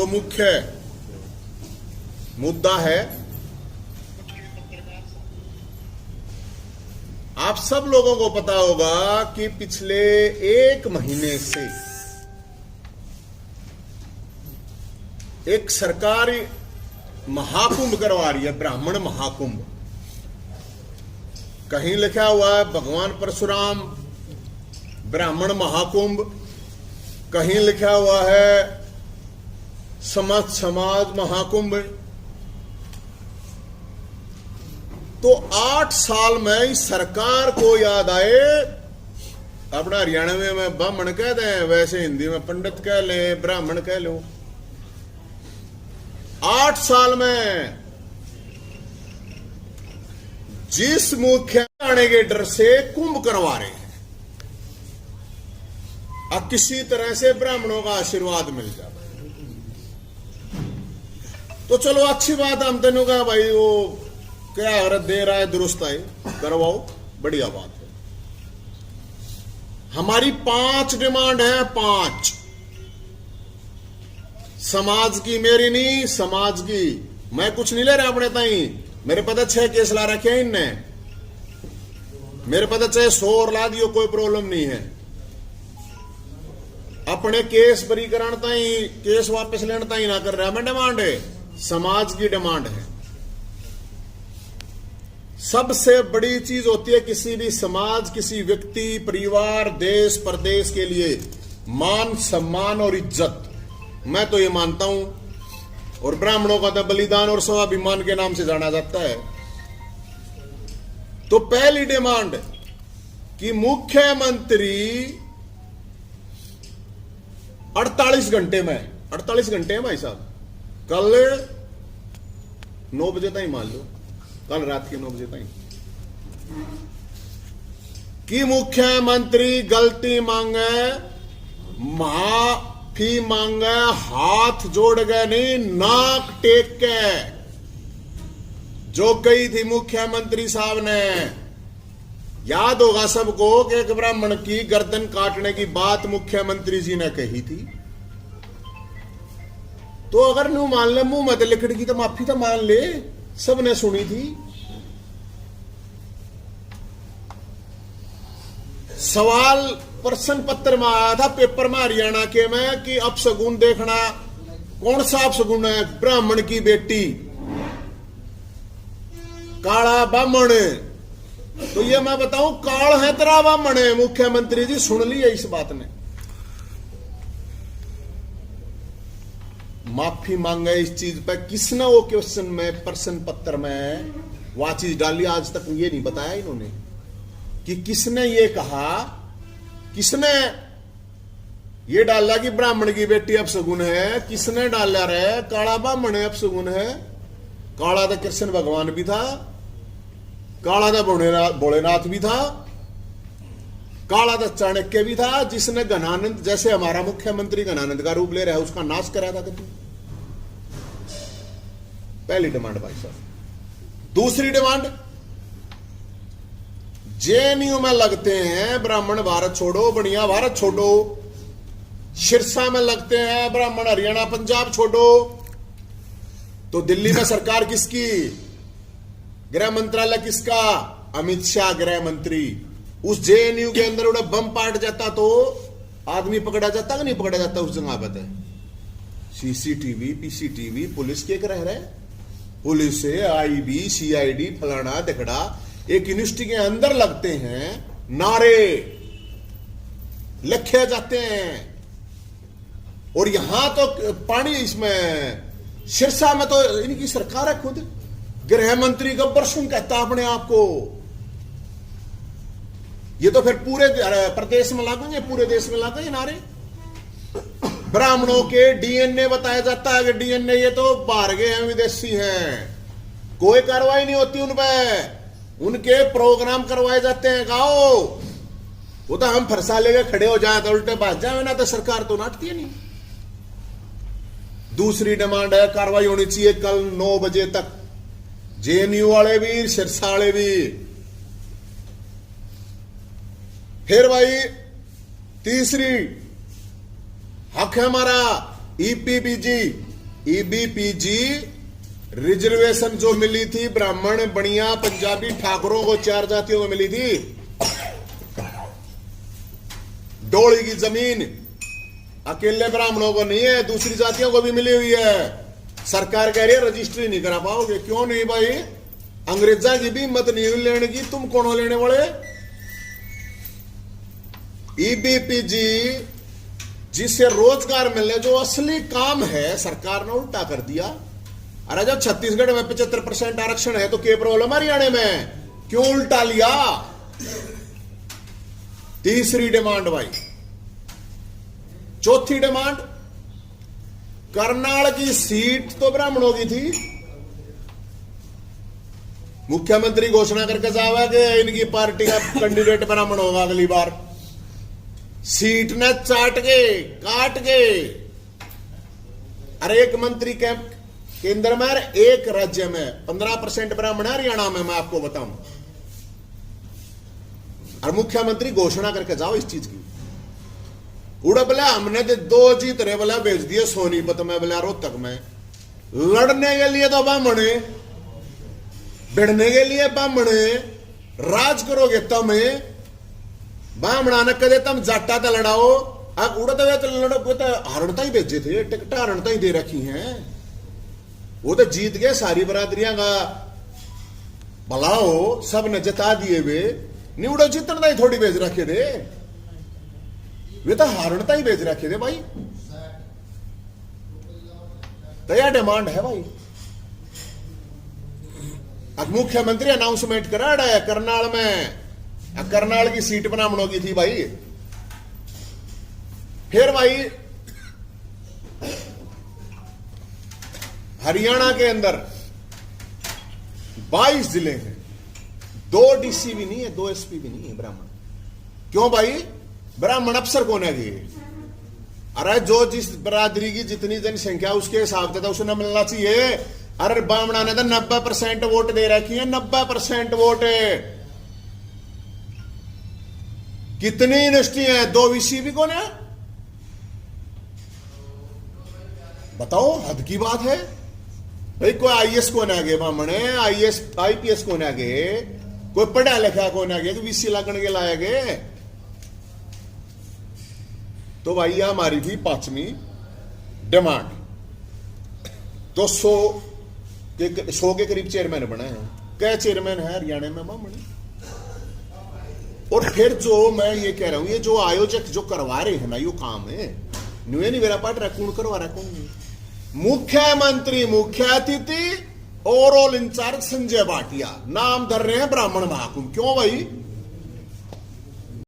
जो मुख्य मुद्दा है, आप सब लोगों को पता होगा कि पिछले 1 महीने से एक सरकार महाकुंभ करवा रही है, ब्राह्मण महाकुंभ। कहीं लिखा हुआ है भगवान परशुराम ब्राह्मण महाकुंभ, कहीं लिखा हुआ है समस्त समाज महाकुंभ। तो 8 साल में इस सरकार को याद आए, अपना हरियाणा में ब्राह्मण कहते हैं, वैसे हिंदी में पंडित कह ले, ब्राह्मण कह लो। 8 साल में जिस मुख्य आने के डर से कुंभ करवा रहे हैं, अब किसी तरह से ब्राह्मणों का आशीर्वाद मिल जाए तो चलो अच्छी बात है। हम तेनों का भाई वो क्या औरत दे रहा है, दुरुस्त है, करवाओ, बढ़िया बात है। हमारी 5 डिमांड है, 5 समाज की, मेरी नहीं, समाज की। मैं कुछ नहीं ले रहा अपने ताई, मेरे पता 6 केस ला रखे हैं इनने, मेरे पता चाहे 100 और ला दियो, कोई प्रॉब्लम नहीं है। अपने केस बरीकरण ताई, केस वापस लेने ताई ना कर रहा मैं, डिमांड है, समाज की डिमांड है। सबसे बड़ी चीज होती है किसी भी समाज, किसी व्यक्ति, परिवार, देश, प्रदेश के लिए मान, सम्मान और इज्जत। मैं तो ये मानता हूं, और ब्राह्मणों का तो बलिदान और स्वाभिमान के नाम से जाना जाता है। तो पहली डिमांड कि मुख्यमंत्री 48 घंटे में, 48 घंटे है भाई साहब, कल 9 बजे तक मान लो, कल रात के 9 बजे तक, कि मुख्यमंत्री गलती मांगे, माफी मांगे, हाथ जोड़ गए नहीं, नाक टेक के, जो कही थी मुख्यमंत्री साहब ने। याद होगा सबको कि एक ब्राह्मण की गर्दन काटने की बात मुख्यमंत्री जी ने कही थी। तो अगर न्यू मान ले, मुंह मत लिखड़ की तो माफी तो मान ले, सबने सुनी थी। सवाल प्रश्न पत्र में आया था, पेपर में, हरियाणा के में, कि अपशगुन देखना। कौन सा अपशगुन है? ब्राह्मण की बेटी, काला ब्राह्मण। तो ये मैं बताऊं, काल है तेरा ब्राह्मण है। मुख्यमंत्री जी सुन लिया इस बात ने, माफी मांगे इस चीज पर। किसने वो क्वेश्चन में, प्रश्न पत्र में वह चीज डाली? आज तक ये नहीं बताया इन्होंने कि किसने ये कहा, किसने ये डाला कि ब्राह्मण की बेटी अपशगुन है। किसने डाला रे काला ब्राह्मण है अपशगुन है? काला तो कृष्ण भगवान भी था, काला तो भोलेनाथ भी था, काला तो चाणक्य भी था, जिसने घनानंद, जैसे हमारा मुख्यमंत्री घनानंद का रूप ले रहा है, उसका नाश करा था कभी। पहली डिमांड भाई साहब। दूसरी डिमांड, जेएनयू में लगते हैं ब्राह्मण भारत छोड़ो, बढ़िया भारत छोड़ो। सिरसा में लगते हैं ब्राह्मण हरियाणा पंजाब छोड़ो। तो दिल्ली में सरकार किसकी? गृह मंत्रालय किसका? अमित शाह गृह मंत्री। उस जेएनयू के अंदर उन्हें बम पाट जाता तो आदमी पकड़ा जाता कि नहीं पकड़ा जाता? उस जगह पर सीसीटीवी, पीसीटीवी, पुलिस के रह रहे, पुलिस है, आईबी, सीआईडी, फलाना तिकड़ा, एक यूनिवर्सिटी के अंदर लगते हैं, नारे लिखे जाते हैं। और यहां तो पानी, इसमें सिरसा में तो इनकी सरकार है खुद, गृह मंत्री गब्बर सिंह कहता अपने आप को। ये तो फिर पूरे प्रदेश में लागू, पूरे देश में लागू ये नारे। ब्राह्मणों के डीएनए बताया जाता है कि डीएनए ये तो बाहर गए हैं, विदेशी हैं, कोई कार्रवाई नहीं होती उन पर। उनके प्रोग्राम करवाए जाते हैं, गाओ वो तो हम फरसा लेके खड़े हो जाए तो उल्टे भाग जाए ना, तो सरकार तो नाटती है नहीं। दूसरी डिमांड है, कार्रवाई होनी चाहिए कल 9 बजे तक, जेएनयू वाले भी, सिरसा वाले भी। फिर भाई तीसरी हक है हमारा ईपीबीजी, ईबीपीजी रिजर्वेशन जो मिली थी ब्राह्मण, बनिया, पंजाबी, ठाकुरों को 4 जातियों को मिली थी। डोली की जमीन अकेले ब्राह्मणों को नहीं है, दूसरी जातियों को भी मिली हुई है। सरकार कह रही है रजिस्ट्री नहीं करा पाओगे। क्यों नहीं भाई? अंग्रेजा की भी हिम्मत नहीं लेने की, तुम कौन हो लेने वाले? ईबीपीजी जिससे रोजगार मिलने जो असली काम है, सरकार ने उल्टा कर दिया। अरे जब छत्तीसगढ़ में 75% आरक्षण है तो क्या प्रॉब्लम हरियाणा में? क्यों उल्टा लिया? तीसरी डिमांड भाई। चौथी डिमांड, करनाल की सीट तो ब्राह्मणों की थी। मुख्यमंत्री घोषणा करके जावा कि इनकी पार्टी का कैंडिडेट ब्राह्मण होगा अगली बार। सीट ने चाट के काट के। अरे एक मंत्री कैंप केंद्र में, एक राज्य में 15% ब्राह्मण है हरियाणा में, मैं आपको बताऊं। और मुख्यमंत्री घोषणा करके जाओ इस चीज की। उड़ा बोला हमने तो 2 जीत रहे बोला भेज दिए सोनीपत में, बोला रोहतक में। लड़ने के लिए तो ब्राह्मण, भिड़ने के लिए ब्राह्मण, राज करोगे तुम। ब्राह्मणा ने कदे तुम जाटा तो लड़ाओ। अब उड़ते हुए तो लड़ो तो हरणता ही भेजे थे, टिकट हरणता ही दे रखी हैं। वो तो जीत गए, सारी बरादरियां का भला हो, सब ने जता दिए वे। निवड़ो जीतने ही थोड़ी भेज रखे थे, वे तो हारणता ही भेज रखे थे भाई। तो यह डिमांड है भाई। अब मुख्यमंत्री अनाउंसमेंट करा रहा है करनाल में, करनाल की सीट ब्राह्मणों की थी भाई। फिर भाई हरियाणा के अंदर 22 जिले हैं, 2 डीसी भी नहीं है, 2 एसपी भी नहीं है ब्राह्मण। क्यों भाई? ब्राह्मण अफसर कौन है? अरे जो जिस बरादरी की जितनी जनसंख्या उसके हिसाब से तो उसे मिलना चाहिए। अरे ब्राह्मणा ने तो 90% वोट दे रखी है, 90% वोट। कितनी यूनिवर्सिटी है? 2 वीसी भी कौन है? बताओ, हद की बात है भाई। कोई आईएएस कौन आगे ब्राह्मण है? आईएएस आईपीएस कौन आगे? कोई पढ़ा लिखा कौन आगे? वीसी लगन के लाएगे? तो भाई यह हमारी थी 5वीं डिमांड। तो 100 के करीब चेयरमैन बने हैं। क्या चेयरमैन है हरियाणा में ब्राह्मण? और फिर जो मैं ये कह रहा हूं, ये जो आयोजक जो करवा रहे हैं ना, यो काम है न्यू नहीं मेरा पाठ रहा। कौन करवा रहा? कौन? मुख्यमंत्री मुख्य अतिथि, ओवरऑल इंचार्ज संजय भाटिया, नाम धर रहे हैं ब्राह्मण महाकुंभ। क्यों भाई?